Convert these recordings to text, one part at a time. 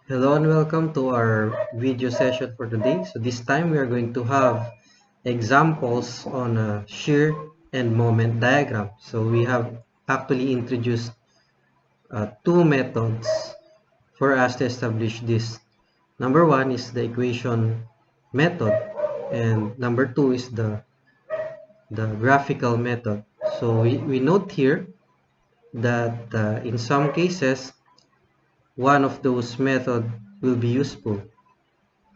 Hello and welcome to our video session for today. So this time we are going to have examples on a shear and moment diagram. So we have actually introduced two methods for us to establish this. Number one is the equation method, and number two is the graphical method. So we note here that in some cases one of those methods will be useful,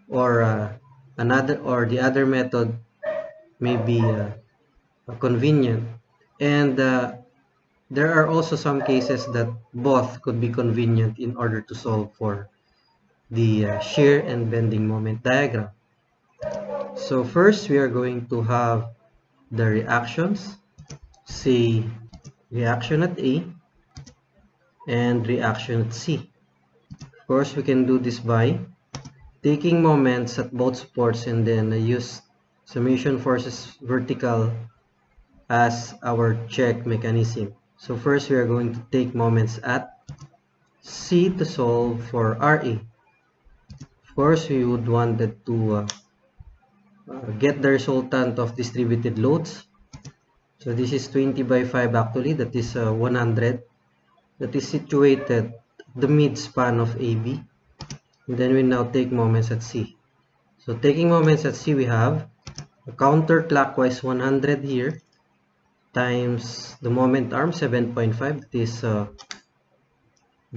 or the other method may be convenient, and there are also some cases that both could be convenient in order to solve for the shear and bending moment diagram. So first we are going to have the reactions, say reaction at A and reaction at C. Of course, we can do this by taking moments at both supports and then use summation forces vertical as our check mechanism. So first we are going to take moments at C to solve for RA. Of course, we would wanted to get the resultant of distributed loads. So this is 20 by 5 actually, that is 100. That is situated at the mid-span of AB. And then we now take moments at C. So taking moments at C, we have a counterclockwise 100 here times the moment arm 7.5. That is the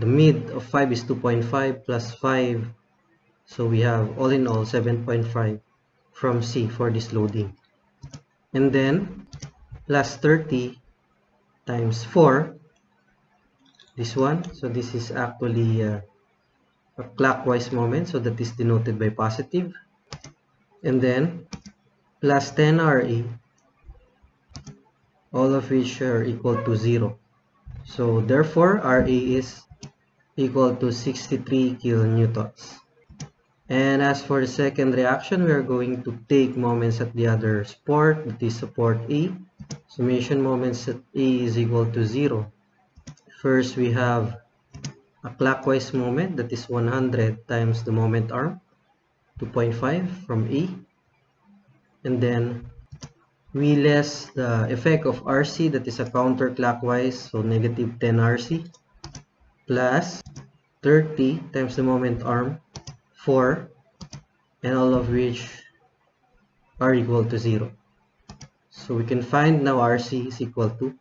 mid of 5 is 2.5 plus 5. So we have all in all 7.5 from C for this loading. And then plus 30 times 4. This one. So this is actually a clockwise moment. So that is denoted by positive. And then plus 10 RA, all of which are equal to 0. So therefore, RA is equal to 63 kilonewtons. And as for the second reaction, we are going to take moments at the other support, that is support A. Summation moments at A is equal to 0. First, we have a clockwise moment, that is 100 times the moment arm, 2.5 from A. And then we less the effect of RC, that is a counterclockwise, so negative 10 RC, plus 30 times the moment arm, 4, and all of which are equal to 0. So we can find now RC is equal to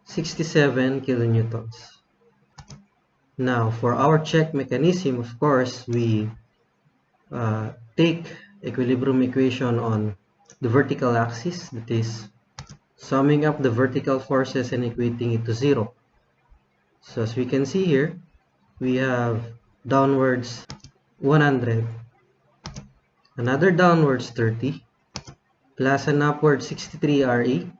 67 kilonewtons. Now for our check mechanism, of course, we take equilibrium equation on the vertical axis, that is summing up the vertical forces and equating it to 0. So as we can see here, we have downwards 100, another downwards 30, plus an upward 63 RE,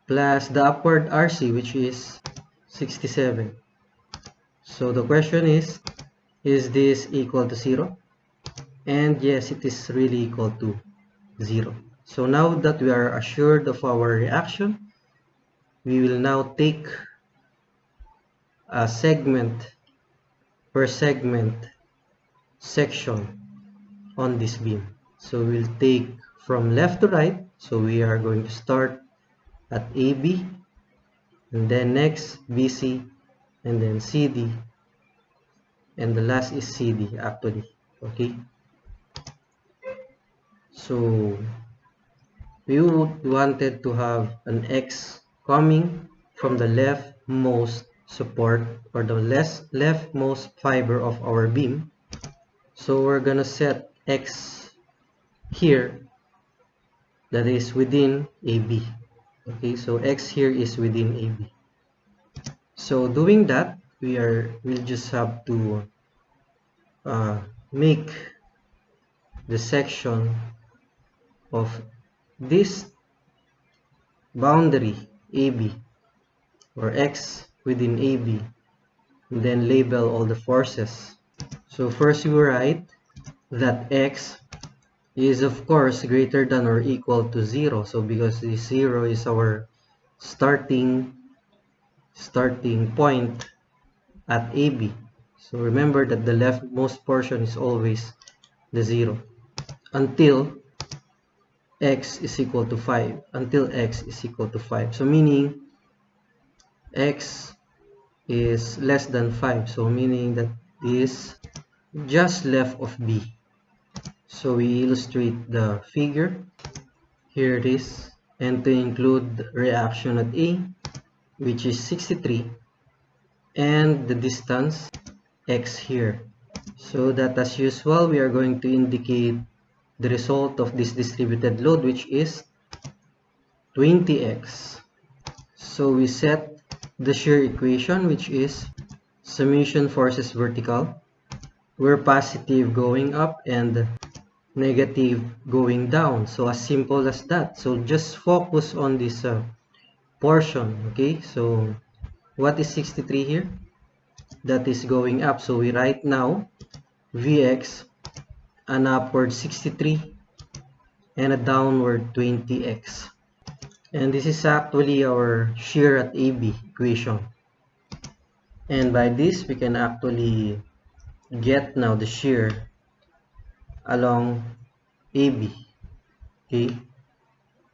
plus the upward RC, which is 67. So the question is this equal to 0? And yes, it is really equal to 0. So now that we are assured of our reaction, we will now take a segment per segment section on this beam. So we'll take from left to right. So we are going to start at AB, and then next BC, and then CD, and the last is CD actually. Okay, so we wanted to have an X coming from the leftmost support, or the leftmost fiber of our beam. So we're gonna set X here, that is within AB. Okay, so X here is within AB. So doing that, we'll just have to make the section of this boundary AB, or X within AB, and then label all the forces. So first we write that X is of course greater than or equal to 0. So because the 0 is our starting point at AB. So remember that the leftmost portion is always the 0 until x is equal to 5. Until x is equal to 5. So meaning x is less than 5. So meaning that is just left of b. So we illustrate the figure. Here it is. And to include reaction at A, which is 63, and the distance x here. So that as usual, we are going to indicate the result of this distributed load, which is 20x. So we set the shear equation, which is summation forces vertical, where positive going up and negative going down. So as simple as that. So just focus on this portion. Okay, so what is 63 here? That is going up. So we write now Vx, an upward 63 and a downward 20x. And this is actually our shear at AB equation. And by this, we can actually get now the shear along AB. Okay.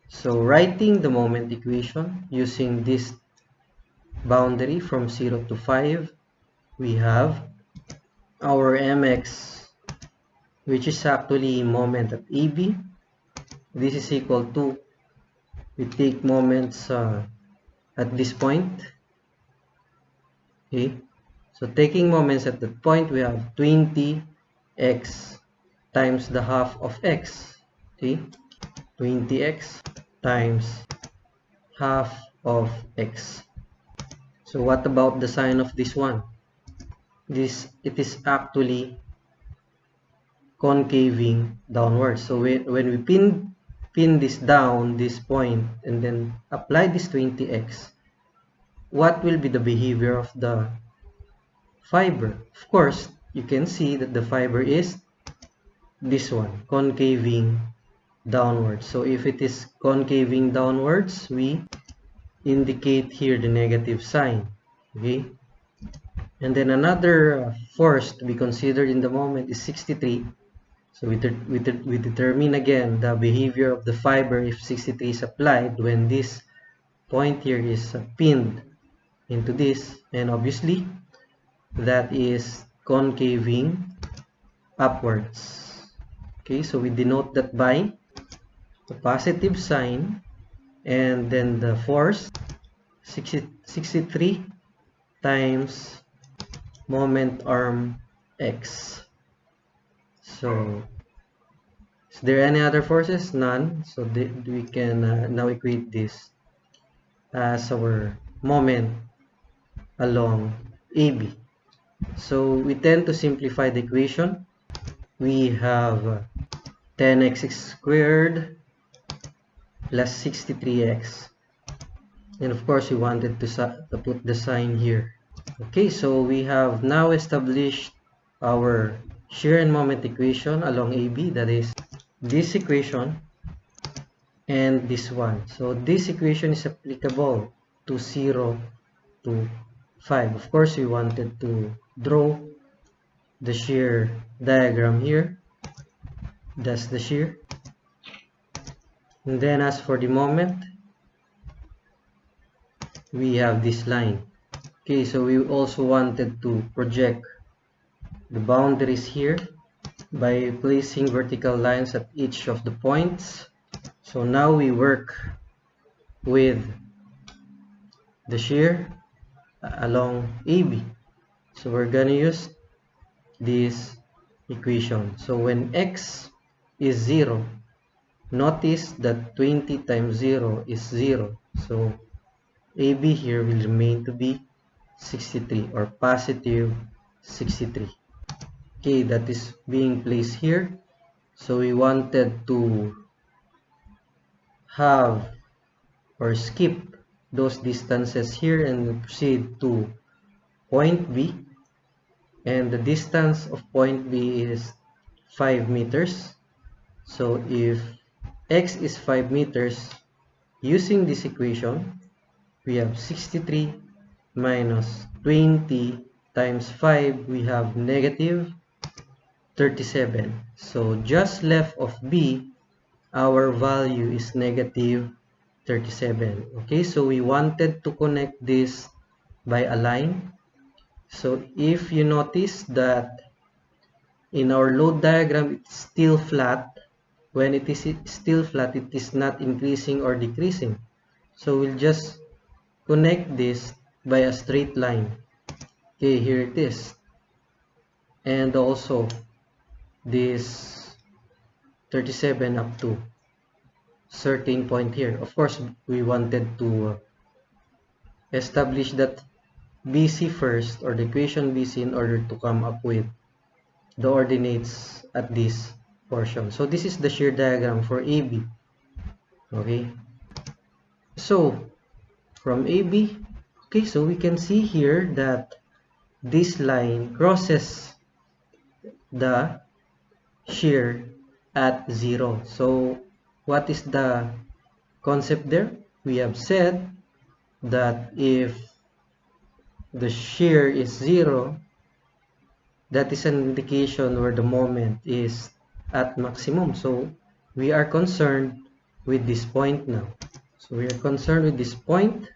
So writing the moment equation using this boundary from 0 to 5, we have our mx, which is actually moment at AB. This is equal to, we take moments at this point. Okay, so taking moments at that point, we have 20x times the half of x. Okay, 20x times half of x. So what about the sign of this one? It is actually concaving downwards. So when we pin this down, this point, and then apply this 20x, what will be the behavior of the fiber? Of course, you can see that the fiber is this one, concaving downwards. So if it is concaving downwards, we indicate here the negative sign. Okay, and then another force to be considered in the moment is 63. So we determine again the behavior of the fiber if 63 is applied when this point here is pinned into this, and obviously that is concaving upwards. Okay, so we denote that by the positive sign and then the force 63 times moment arm x. So is there any other forces? None. So we can now equate this as our moment along AB. So we tend to simplify the equation. We have 10x squared plus 63x. And of course, we wanted to put the sign here. Okay, so we have now established our shear and moment equation along AB. That is this equation and this one. So this equation is applicable to 0 to 5. Of course, we wanted to draw the shear diagram here. That's the shear. And then as for the moment, we have this line. Okay, so we also wanted to project the boundaries here by placing vertical lines at each of the points. So now we work with the shear along AB. So we're gonna use this equation. So when x is 0, notice that 20 times 0 is 0. So AB here will remain to be 63 or positive 63. Okay, that is being placed here. So we wanted to have or skip those distances here and proceed to point B. And the distance of point B is 5 meters. So if x is 5 meters, using this equation, we have 63 minus 20 times 5, we have negative 37. So just left of B, our value is negative 37. Okay, so we wanted to connect this by a line. So if you notice that in our load diagram, it's still flat. When it is still flat, it is not increasing or decreasing. So we'll just connect this by a straight line. Okay, here it is. And also this 37 up to certain point here. Of course, we wanted to establish that BC first, or the equation BC, in order to come up with the ordinates at this portion. So this is the shear diagram for AB. Okay, so from AB, okay, so we can see here that this line crosses the shear at 0. So what is the concept there? We have said that if the shear is 0, that is an indication where the moment is at maximum. So we are concerned with this point now. So we are concerned with this point.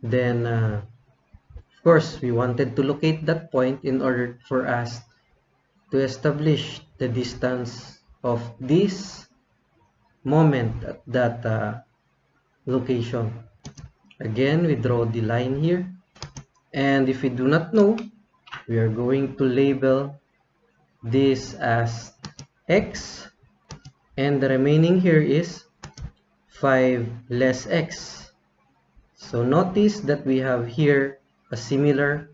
Then of course we wanted to locate that point in order for us to establish the distance of this moment at that location. Again, we draw the line here, and if we do not know, we are going to label this as x, and the remaining here is 5 less x. So notice that we have here a similar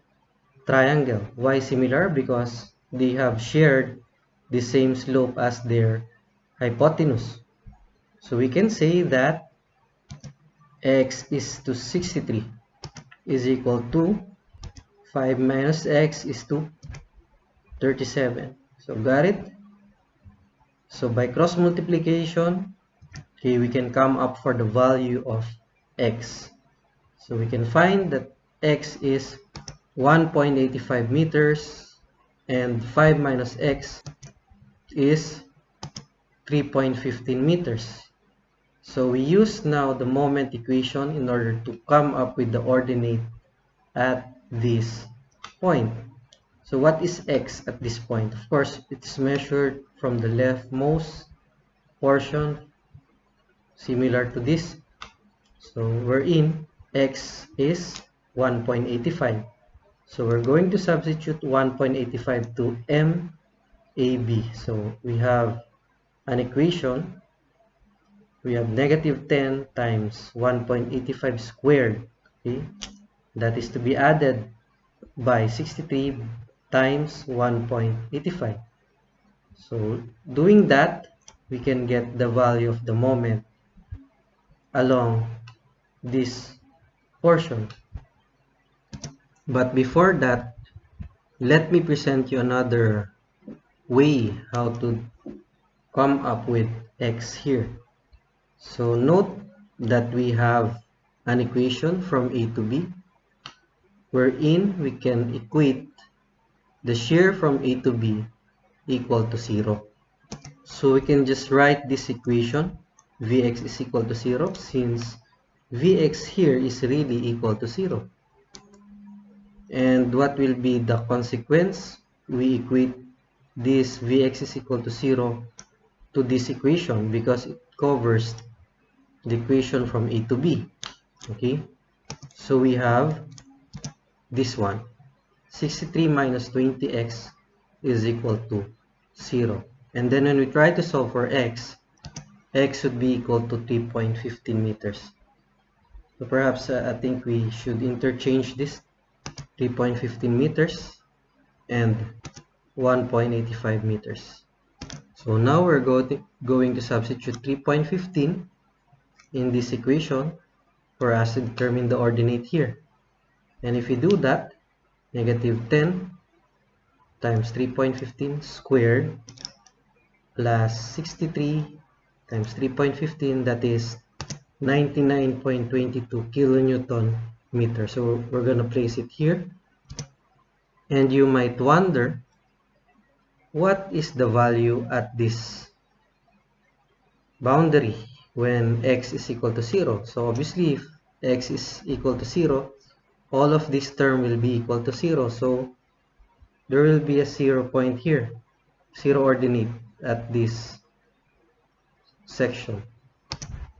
triangle. Why similar? Because they have shared the same slope as their hypotenuse. So we can say that x is to 63 is equal to 5 minus x is to 37. So got it? So by cross multiplication, okay, we can come up for the value of x. So we can find that x is 1.85 meters and 5 minus x is 3.15 meters. So we use now the moment equation in order to come up with the ordinate at this point. So what is x at this point? Of course, it's measured from the leftmost portion, similar to this. So we're in x is 1.85. So we're going to substitute 1.85 to MAB. So we have an equation. We have negative 10 times 1.85 squared. Okay, that is to be added by 63 times 1.85. So doing that, we can get the value of the moment along this portion. But before that, let me present you another way how to come up with x here. So note that we have an equation from A to B, wherein we can equate the shear from A to B equal to 0. So we can just write this equation, Vx is equal to 0, since Vx here is really equal to 0. And what will be the consequence? We equate this Vx is equal to 0 to this equation because it covers the equation from A to B. Okay, so we have this one, 63 minus 20x is equal to 0. And then when we try to solve for x would be equal to 3.15 meters. So perhaps I think we should interchange this 3.15 meters and 1.85 meters. So now we're going to substitute 3.15 in this equation for us to determine the ordinate here. And if we do that, negative 10 times 3.15 squared plus 63 times 3.15, that is 99.22 kilonewton meter. So we're going to place it here. And you might wonder, what is the value at this boundary when x is equal to 0? So obviously, if x is equal to 0, all of this term will be equal to 0. So there will be a 0 point here, 0 ordinate at this section.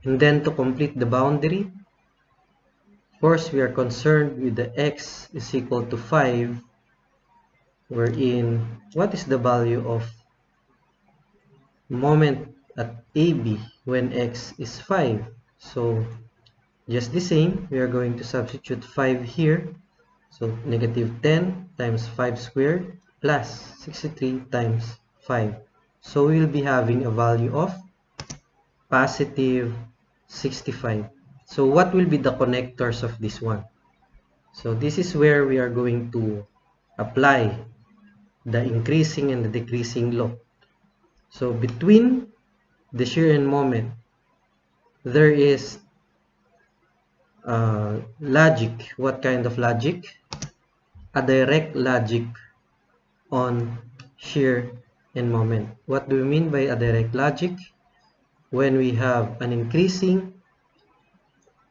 And then to complete the boundary, of course, we are concerned with the x is equal to 5, wherein what is the value of moment at AB when x is 5? So just the same, we are going to substitute 5 here. So negative 10 times 5 squared plus 63 times 5. So we will be having a value of positive 65. So what will be the connectors of this one? So this is where we are going to apply the increasing and the decreasing law. So between the shear end moment, there is logic. What kind of logic? A direct logic on shear end moment. What do we mean by a direct logic? When we have an increasing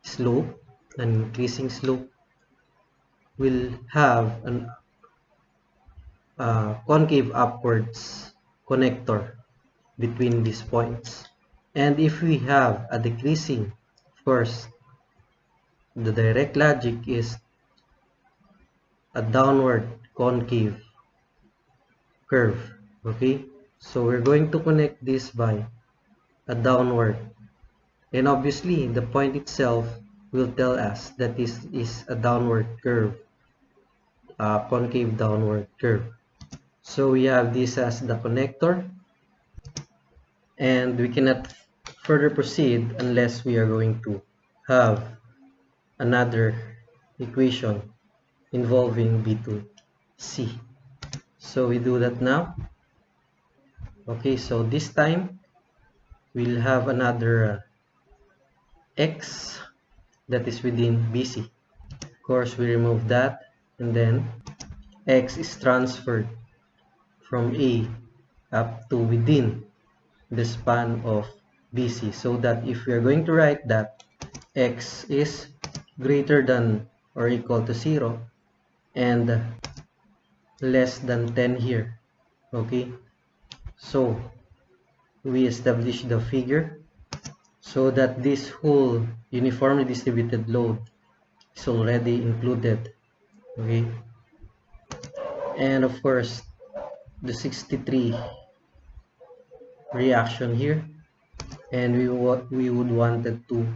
slope will have an concave upwards connector between these points. And if we have a decreasing, of course, the direct logic is a downward concave curve. Okay, so we're going to connect this by a downward, and obviously the point itself will tell us that this is a downward curve, a concave downward curve. So we have this as the connector, and we cannot further proceed unless we are going to have another equation involving B to C. So we do that now. Okay, so this time we'll have another x that is within BC. Of course, we remove that, and then x is transferred from A up to within the span of BC, so that if we are going to write that x is greater than or equal to 0 and less than 10 here. Okay, so we establish the figure so that this whole uniformly distributed load is already included. Okay, and of course the 63 reaction here, and we would wanted to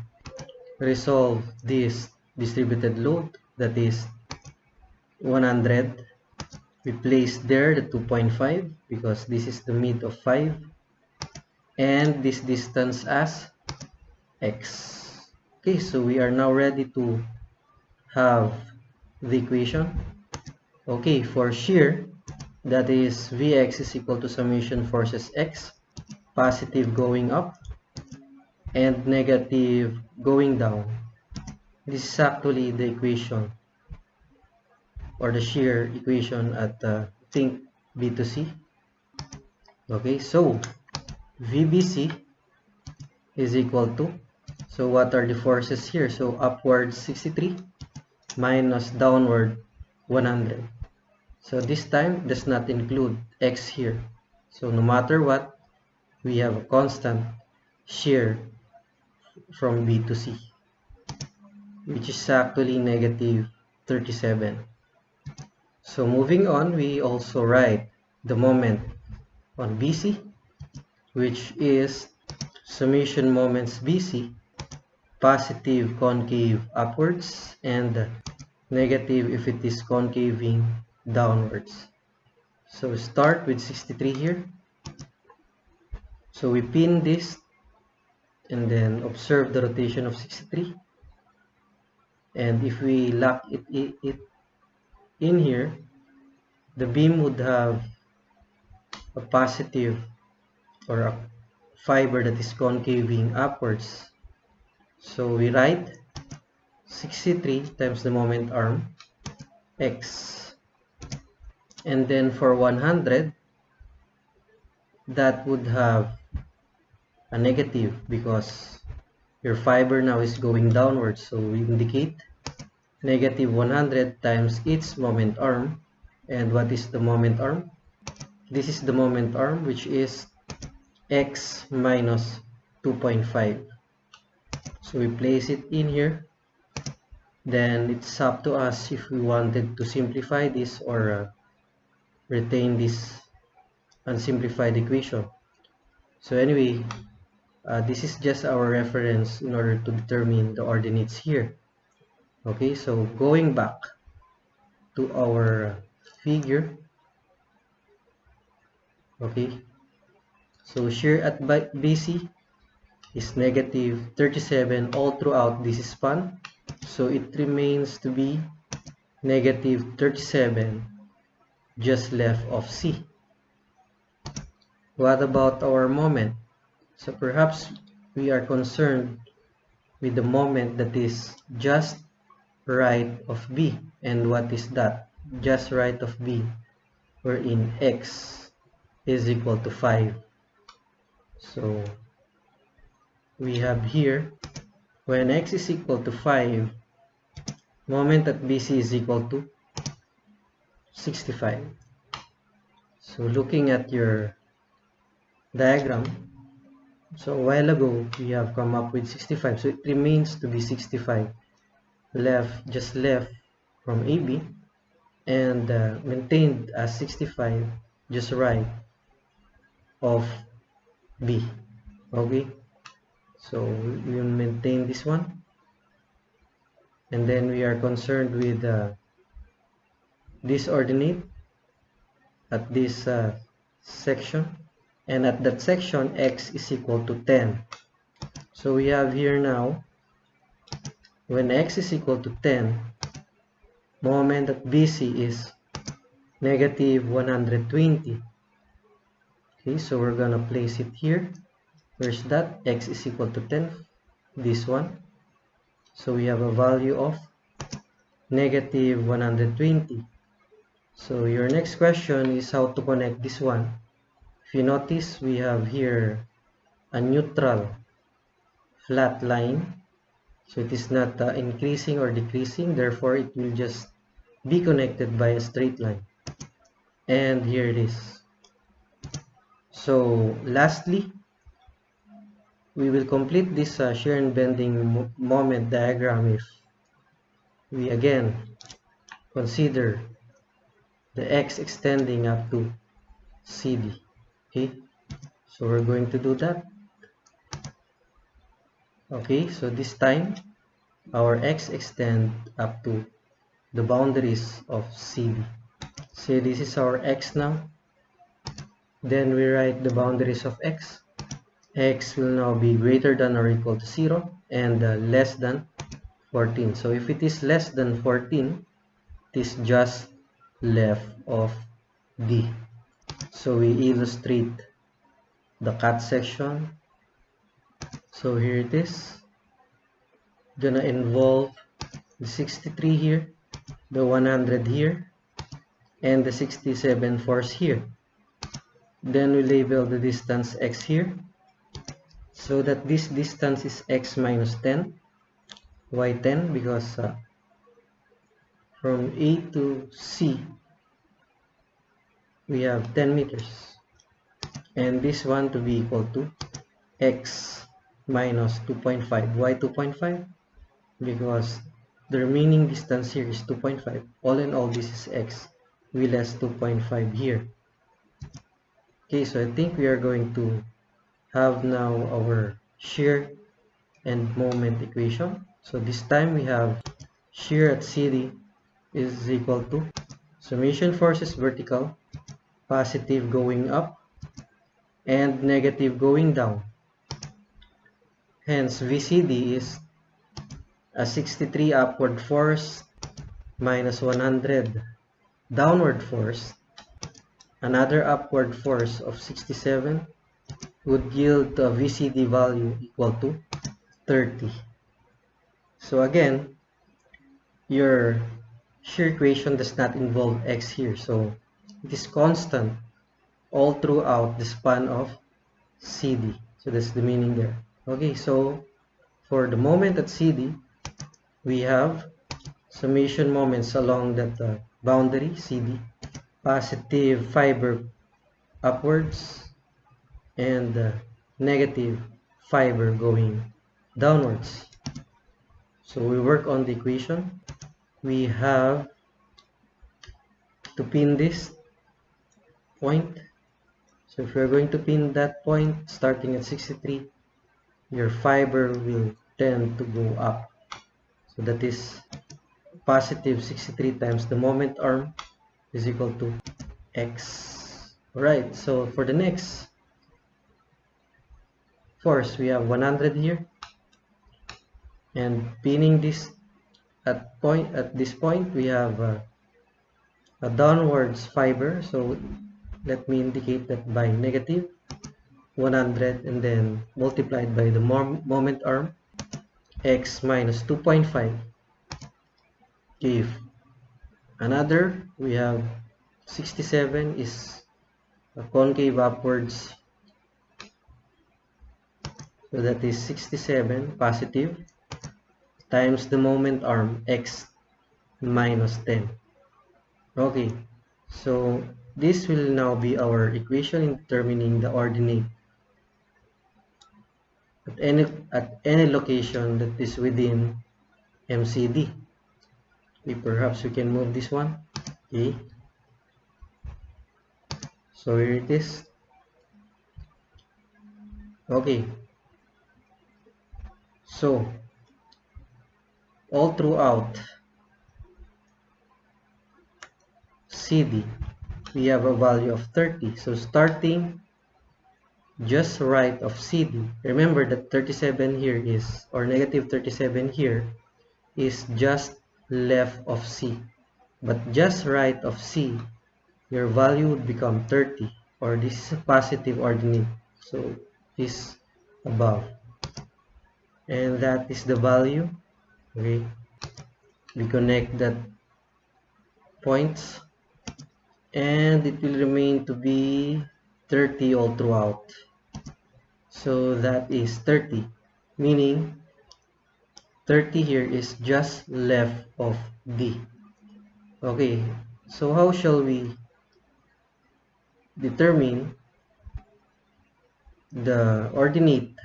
resolve this distributed load, that is 100. We place there the 2.5 because this is the mid of 5, and this distance as x. Okay, so we are now ready to have the equation. Okay, for shear, that is Vx is equal to summation forces x, positive going up and negative going down. This is actually the equation or the shear equation at think B to C. Okay, so VBC is equal to, so what are the forces here? So upward 63 minus downward 100. So this time does not include x here. So no matter what, we have a constant shear from B to C, which is actually negative 37. So moving on, we also write the moment on BC, which is summation moments BC, positive concave upwards and negative if it is concaving downwards. So start with 63 here. So we pin this and then observe the rotation of 63. And if we lock it in here, the beam would have a positive or a fiber that is concaving upwards. So we write 63 times the moment arm x And then for 100, that would have a negative because your fiber now is going downwards. So we indicate negative 100 times its moment arm. And what is the moment arm? This is the moment arm, which is x minus 2.5. So we place it in here. Then it's up to us if we wanted to simplify this or retain this unsimplified equation. So anyway, this is just our reference in order to determine the ordinates here. Okay, so going back to our figure. Okay, so shear at BC is negative 37 all throughout this span. So it remains to be negative 37 just left of C. What about our moment? So perhaps we are concerned with the moment that is just right of B. And what is that? Just right of B, wherein x is equal to 5. So we have here, when x is equal to 5, moment at BC is equal to 65. So looking at your diagram, so a while ago we have come up with 65, so it remains to be 65 left, just left from AB, and maintained as 65 just right of B. Okay, so we will maintain this one, and then we are concerned with this ordinate at this section, and at that section x is equal to 10. So we have here now, when x is equal to 10, moment at BC is negative 120. Okay, so we're gonna place it here. Where's that? X is equal to 10, this one. So we have a value of negative 120. So your next question is how to connect this one. If you notice, we have here a neutral flat line. So it is not increasing or decreasing, therefore it will just be connected by a straight line. And here it is. So lastly, we will complete this shear and bending moment diagram if we again consider the x extending up to CD. Okay, so we're going to do that. Okay, so this time our x extend up to the boundaries of CD. So this is our x now. Then we write the boundaries of x. X will now be greater than or equal to 0 and less than 14. So if it is less than 14, it is just left of D. So we illustrate the cut section. So here it is. Gonna involve the 63 here, the 100 here, and the 67 force here. Then we label the distance x here, so that this distance is x minus 10. Why 10? Because from A to C we have 10 meters, and this one to be equal to x minus 2.5. Why 2.5? Because the remaining distance here is 2.5. All in all, this is x. We less 2.5 here. Okay, so I think we are going to have now our shear and moment equation. So this time we have shear at CD is equal to summation forces vertical, positive going up and negative going down. Hence VCD is a 63 upward force minus 100 downward force. Another upward force of 67 would yield a VCD value equal to 30. So again, your shear equation does not involve x here. So it is constant all throughout the span of CD. So that's the meaning there. Okay, so for the moment at CD, we have summation moments along that boundary CD, positive fiber upwards, and negative fiber going downwards. So we work on the equation. We have to pin this point. So if you're going to pin that point starting at 63, your fiber will tend to go up. So that is positive 63 times the moment arm is equal to X. Alright, so for the next force, we have 100 here. And pinning this at this point, we have a downwards fiber. So let me indicate that by negative 100 and then multiplied by the moment arm, X minus 2.5 give another. We have 67 is a concave upwards. So that is 67 positive times the moment arm, X minus 10. Okay, so this will now be our equation in determining the ordinate at any location that is within MCD. Okay, perhaps we can move this one. Okay, so here it is. Okay, so all throughout CD, we have a value of 30. So starting just right of CD, remember that 37 here is, or negative 37 here is just left of C. But just right of C, your value would become 30, or this is a positive ordinate. So this above. And that is the value. Okay. We connect that points. And it will remain to be 30 all throughout. So that is 30, meaning 30 here is just left of D. Okay, so how shall we determine the ordinate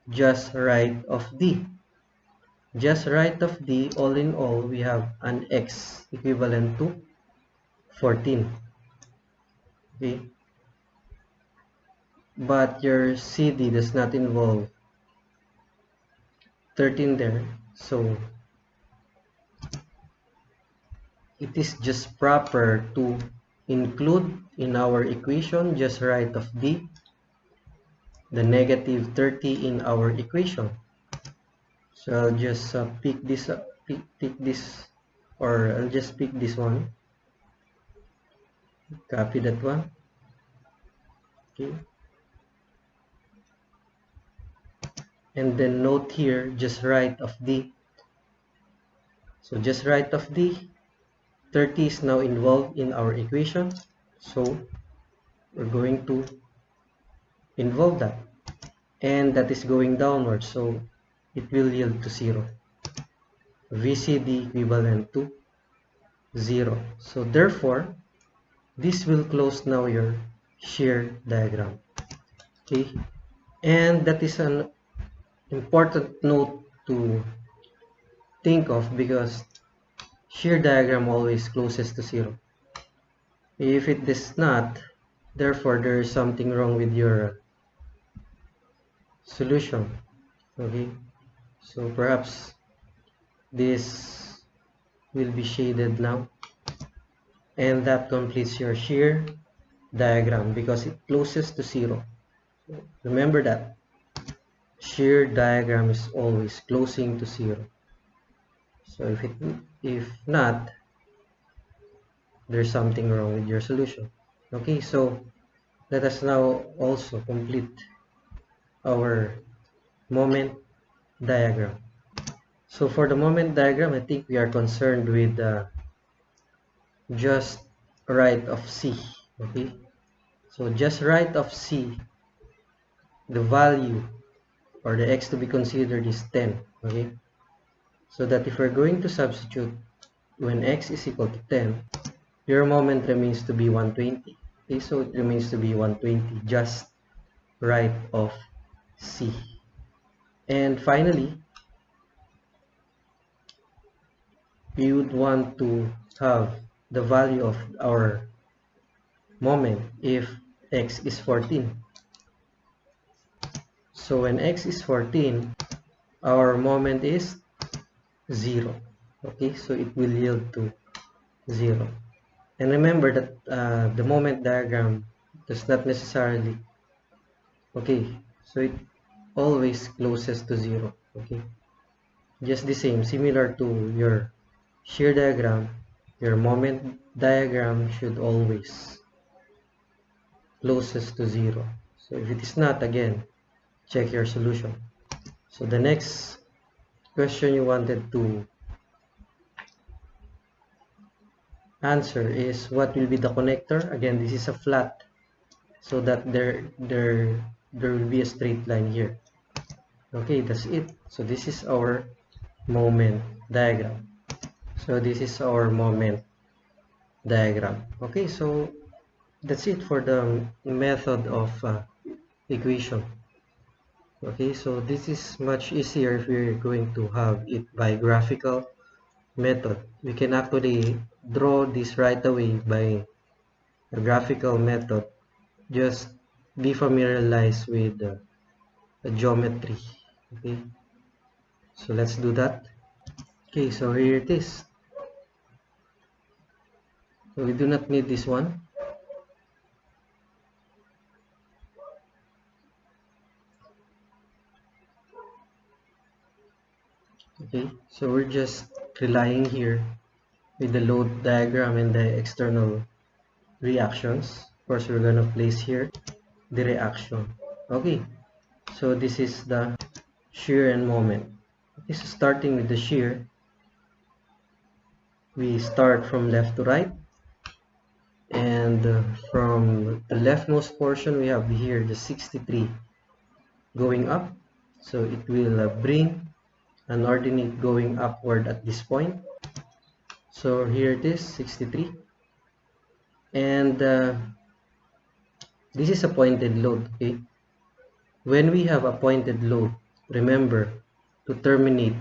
just right of D? Just right of D, all in all, we have an X equivalent to 14. Okay, but your CD does not involve 13 there, so it is just proper to include in our equation just right of D the negative 30 in our equation. So I'll just pick this or I'll just pick this one, copy that one. Okay, and then note here just right of D. So just right of D, 30 is now involved in our equation, so we're going to involve that, and that is going downwards, so it will yield to 0. VCD equivalent to 0. So therefore, this will close now your shear diagram. Okay, and that is an important note to think of, because shear diagram always closes to 0. If it does not, therefore there is something wrong with your solution. Okay, so perhaps this will be shaded now, and that completes your shear diagram because it closes to 0. So remember that shear diagram is always closing to 0. So if not, there's something wrong with your solution. Okay, so let us now also complete our moment diagram. So for the moment diagram, I think we are concerned with just right of C. Okay, so just write of C, the value or the x to be considered is 10. Okay, so that if we're going to substitute when x is equal to 10, your moment remains to be 120. Okay, so it remains to be 120, just right of C. And finally, we would want to have the value of our moment if x is 14. So when x is 14, our moment is 0. Okay, so it will yield to 0. And remember that the moment diagram does not necessarily, okay, so it always closes to 0. Okay, just the same, similar to your shear diagram, your moment diagram should always closes to 0. So if it is not, again, check your solution. So the next question you wanted to answer is what will be the connector. Again, this is a flat, so that there will be a straight line here. Okay, that's it. So this is our moment diagram. So this is our moment diagram. Okay, so that's it for the method of equation. Okay, so this is much easier if we're going to have it by graphical method. We can actually draw this right away by a graphical method. Just be familiarized with the geometry. Okay, so let's do that. Okay, so here it is. So we do not need this one. Okay, so we're just relying here with the load diagram and the external reactions. Of course, we're gonna place here the reaction. Okay, so this is the shear and moment. Okay, so starting with the shear, we start from left to right, and from the leftmost portion we have here the 63 going up, so it will bring an ordinate going upward at this point. So here it is, 63, and this is a pointed load. Okay, when we have a pointed load, remember to terminate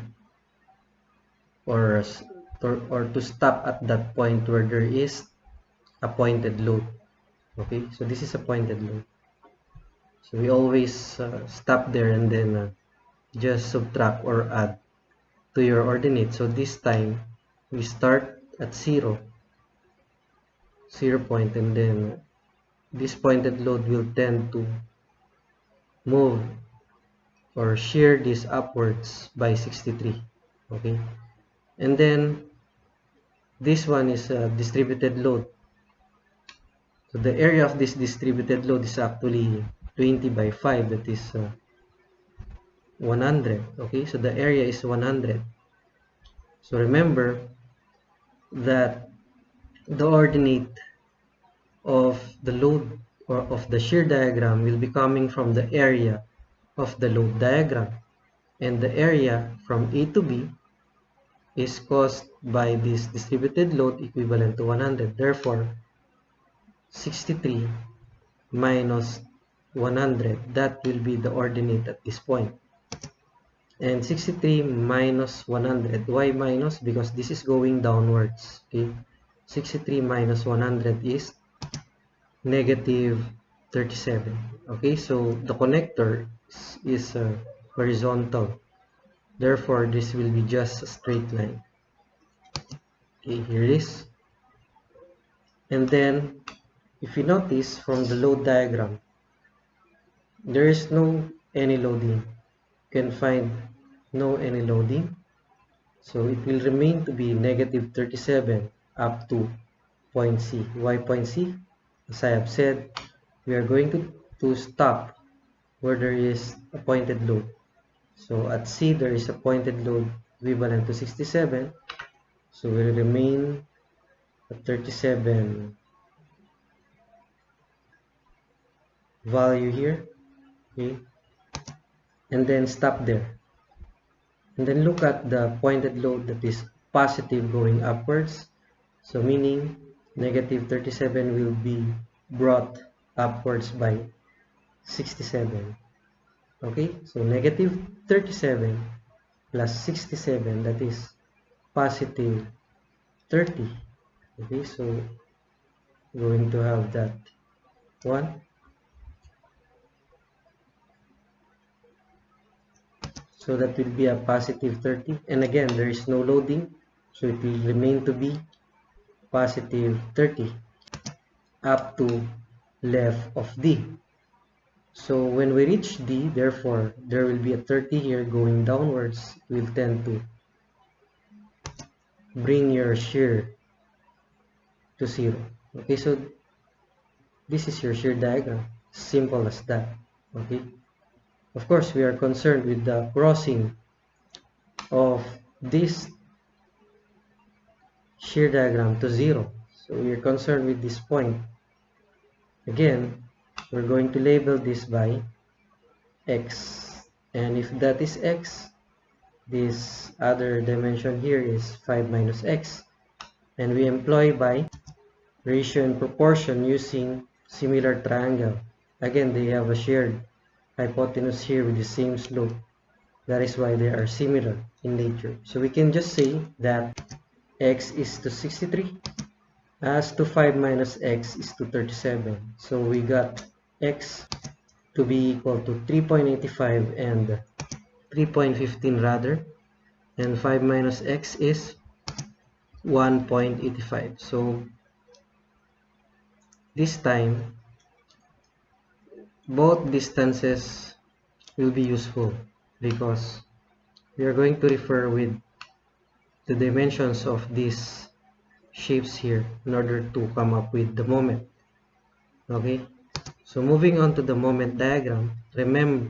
or to stop at that point where there is a pointed load. Okay, so this is a pointed load, so we always stop there and then just subtract or add to your ordinate. So this time we start at 0 point, and then this pointed load will tend to move or shear this upwards by 63. Okay, and then this one is a distributed load. So the area of this distributed load is actually 20 by 5, that is 100. Okay, so the area is 100. So remember that the ordinate of the load or of the shear diagram will be coming from the area of the load diagram, and the area from A to B is caused by this distributed load equivalent to 100. Therefore, 63 minus 100, that will be the ordinate at this point. And 63 minus 100, why minus? Because this is going downwards. Okay, 63 minus 100 is negative 37. Okay, so the connector is horizontal. Therefore, this will be just a straight line. Okay, here it is. And then, if you notice from the load diagram, there is no any loading. You can find no any loading. So it will remain to be negative 37 up to point C. Why point C? As I have said, we are going to stop where there is a pointed load. So at C, there is a pointed load equivalent to 67. So we will remain at 37 value here, okay, and then stop there. And then look at the pointed load that is positive going upwards. So meaning negative 37 will be brought upwards by 67. Okay, so negative 37 plus 67, that is positive 30. Okay, so going to have that one. So that will be a positive 30. And again, there is no loading, so it will remain to be positive 30 up to left of D. So when we reach D, therefore, there will be a 30 here going downwards. It will tend to bring your shear to 0. Okay, so this is your shear diagram. Simple as that. Okay. Of course, we are concerned with the crossing of this shear diagram to 0. So we are concerned with this point. Again, we're going to label this by x. And if that is x, this other dimension here is 5 minus x. And we employ by ratio and proportion using similar triangle. Again, they have a shared hypotenuse here with the same slope. That is why they are similar in nature. So we can just say that x is to 63 as to 5 minus x is to 37. So we got x to be equal to 3.85 and 3.15 rather, and 5 minus x is 1.85. So this time both distances will be useful because we are going to refer with the dimensions of these shapes here in order to come up with the moment. Okay, so moving on to the moment diagram, remember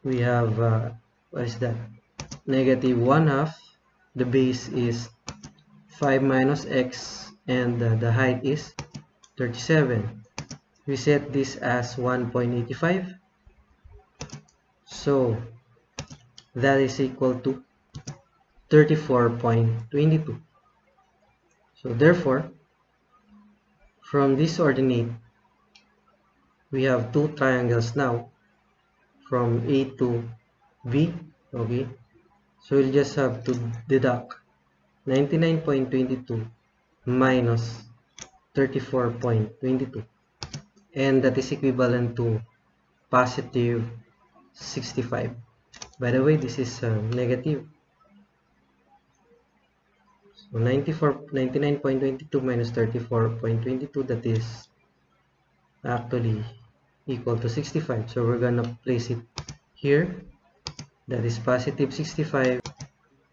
we have what is that, negative 1/2, the base is 5 minus x, and the height is 37. We set this as 1.85, so that is equal to 34.22. So therefore, from this ordinate, we have two triangles now from A to B. Okay, so we'll just have to deduct 99.22 minus 34.22, and that is equivalent to positive 65. By the way, this is negative. So 99.22 minus 34.22, that is actually equal to 65. So we're gonna place it here. That is positive 65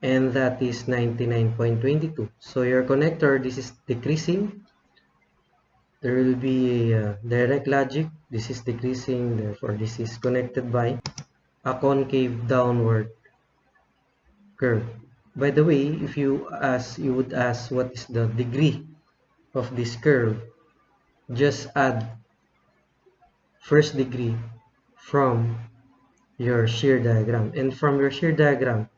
and that is 99.22. So your connector, this is decreasing. There will be a direct logic. This is decreasing, therefore this is connected by a concave downward curve. By the way, if you would ask what is the degree of this curve, just add first degree from your shear diagram. And from your shear diagram,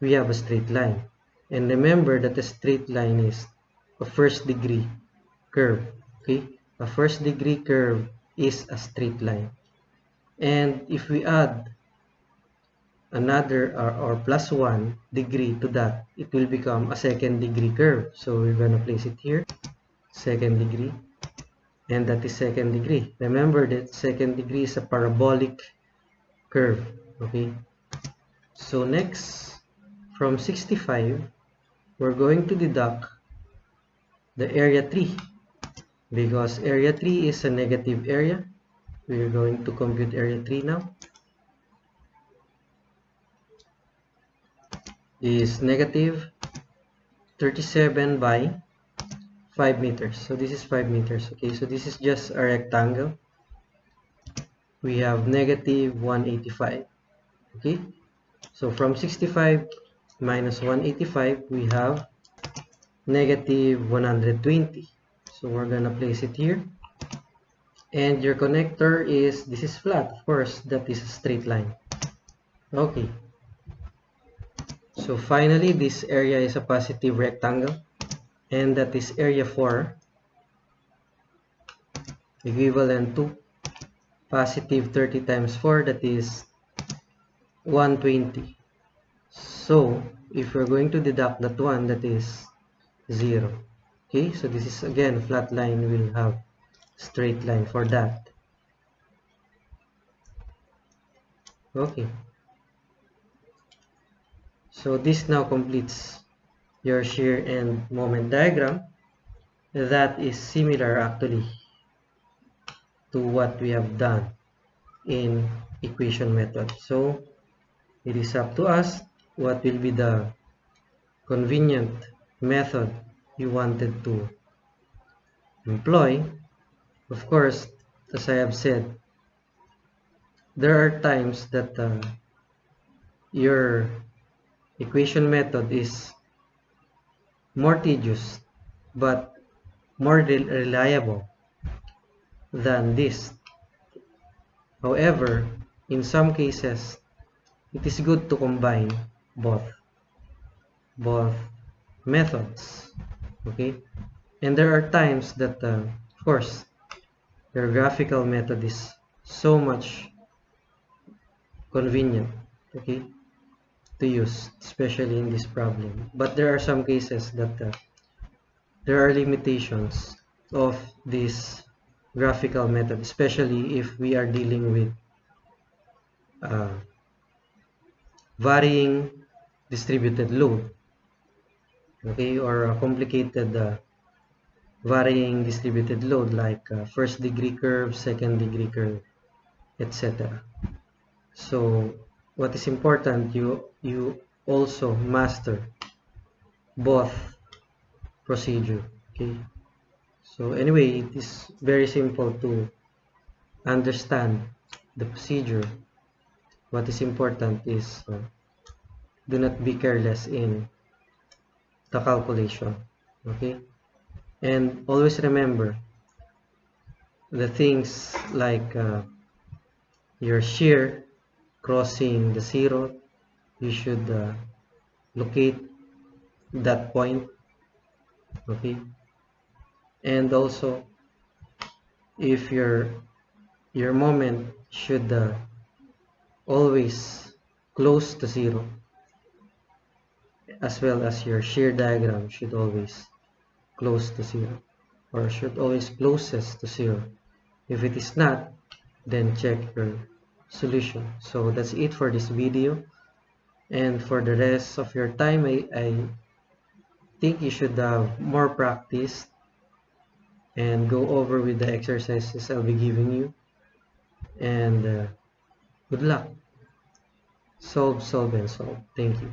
we have a straight line. And remember that a straight line is a first degree curve. Okay? A first degree curve is a straight line. And if we add another or plus 1 degree to that, it will become a second degree curve. So we're going to place it here, second degree, and that is second degree. Remember that second degree is a parabolic curve. Okay, so next, from 65, we're going to deduct the area 3, because area 3 is a negative area. We're going to compute area 3 now. Is negative 37 by 5 meters. So this is 5 meters. Okay, so this is just a rectangle. We have negative 185. Okay, so from 65 minus 185, we have negative 120. So we're gonna place it here. And your connector is, this is flat, of course, that is a straight line. Okay. So finally, this area is a positive rectangle, and that is area 4, equivalent to positive 30 times 4, that is 120. So if we're going to deduct that one, that is 0. Okay, so this is again flat line, will have straight line for that. Okay, so this now completes your shear end moment diagram. That is similar actually to what we have done in equation method. So it is up to us what will be the convenient method you wanted to employ. Of course, as I have said, there are times that your equation method is more tedious but more reliable than this. However, in some cases, it is good to combine both methods. Okay, and there are times that of course your graphical method is so much convenient, okay, to use, especially in this problem. But there are some cases that there are limitations of this graphical method, especially if we are dealing with varying distributed load, okay, or a complicated varying distributed load like first degree curve, second degree curve, etc. So what is important, you also master both procedure. Okay, so anyway, it is very simple to understand the procedure. What is important is do not be careless in the calculation. Okay, and always remember the things like your shear crossing the zero, you should locate that point. Okay, and also if your moment should always close to zero, as well as your shear diagram should always close to zero, or should always closest to zero. If it is not, then check your solution. So that's it for this video, and for the rest of your time, I think you should have more practice and go over with the exercises I'll be giving you, and good luck. Solve, solve, and solve. Thank you.